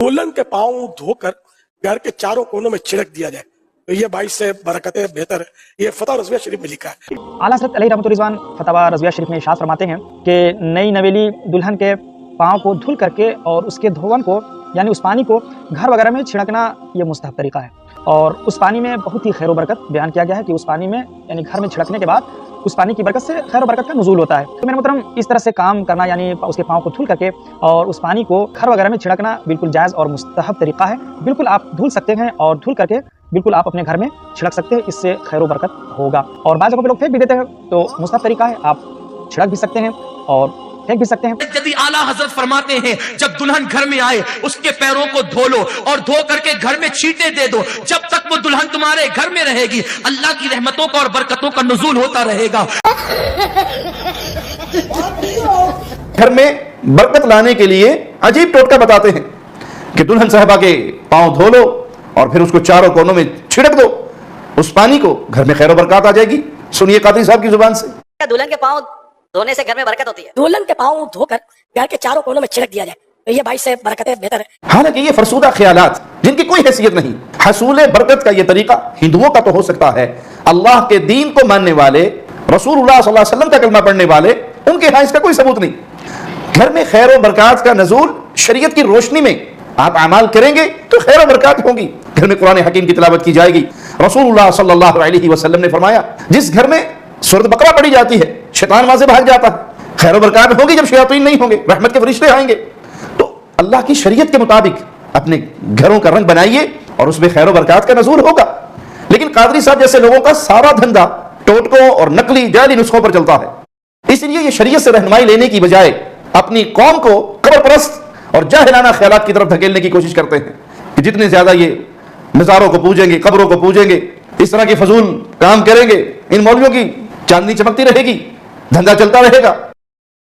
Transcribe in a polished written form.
दुल्हन के पांव धोकर घर के चारों कोनों में छिड़क दिया जाए तो ये बाइस से बरकतें बेहतर है। ये फतवा रज़विया शरीफ में लिखा है। आला हज़रत अलैहि रहमतुल्लाह रिज़वान फतवा रज़विया शरीफ में इरशाद फरमाते हैं कि नई नवेली दुल्हन के पाँव को धुल करके और उसके धोवन को यानी उस पानी को घर वगैरह में छिड़कना ये मुस्तहब तरीका है। और उस पानी में बहुत ही खैर बरकत बयान किया गया है कि उस पानी में यानी घर में छिड़कने के बाद उस पानी की बरकत से खैर बरकत का नुज़ूल होता है। तो मेरे मोहतरम, इस तरह से काम करना यानी उसके पाँव को धुल करके और उस पानी को घर वगैरह में छिड़कना बिल्कुल जायज़ और मुस्तहब तरीका है। बिल्कुल आप धुल सकते हैं और धुल करके बिल्कुल आप अपने घर में छिड़क सकते हैं, इससे खैर बरकत होगा। और बाज़ जगहों पे लोग फेंक भी देते हैं, तो मुस्तहब तरीका है, आप छिड़क भी सकते हैं और फेंक भी सकते हैं। यदि आला हजरत फरमाते हैं जब दुल्हन घर में आए उसके पैरों को धो लो और धो करके घर में छींटे दे दो, जब तक वो दुल्हन तुम्हारे घर में रहेगी अल्लाह की रहमतों का और बरकतों का नुज़ूल होता रहेगा। घर में बरकत लाने के लिए अजीब टोटका बताते हैं कि दुल्हन साहबा के पांव धो लो और फिर उसको चारों कोनों में छिड़क दो, उस पानी को घर में खैर बरकत आ जाएगी। सुनिए कादरी साहब की जुबान से। दुल्हन के पाँव धोने से घर में बरकत होती है। दुल्हन के पाँव धोकर घर के चारों कोनों में छिड़क दिया जाए तो ये बाइस से बरकतें बेहतर है। हालांकि ये फरसूदा ख्यालात जिनकी कोई हैसियत नहीं। हसूल बरकत का ये तरीका हिंदुओं का तो हो सकता है, अल्लाह के दीन को मानने वाले, रसूलुल्लाह सल्लल्लाहु अलैहि वसल्लम का कलमा पढ़ने वाले, उनके यहाँ इसका कोई सबूत नहीं। घर में खैर और बरकत का नज़ूल शरीयत की रोशनी में आप अमाल करेंगे तो खैर और बरकत होंगी। घर में कुरान हकीम की तिलावत की जाएगी। रसूलुल्लाह सल्लल्लाहु अलैहि वसल्लम ने फरमाया, जिस घर में सूरत बकरा पढ़ी जाती है शैतान वहां से भाग जाता है। खैर और बरकत होगी जब शयातीन नहीं होंगे, रहमत के फरिश्ते आएंगे। तो अल्लाह की शरीयत के मुताबिक अपने घरों का रंग बनाइए और उसमें खैर और बरकत का नज़ूल होगा। लेकिन कादरी साहब जैसे लोगों का सारा धंधा टोटकों और नकली जाली नुस्खों पर चलता है, इसलिए ये शरीयत से रहनुमाई लेने की बजाय अपनी कौम को कब्र परस्त और जाहिलाना ख्यालात की तरफ धकेलने की कोशिश करते हैं कि जितने ज्यादा ये मज़ारों को पूजेंगे, कब्रों को पूजेंगे, इस तरह के फजूल काम करेंगे, इन मौलवियों की चांदनी चमकती रहेगी, धंधा चलता रहेगा।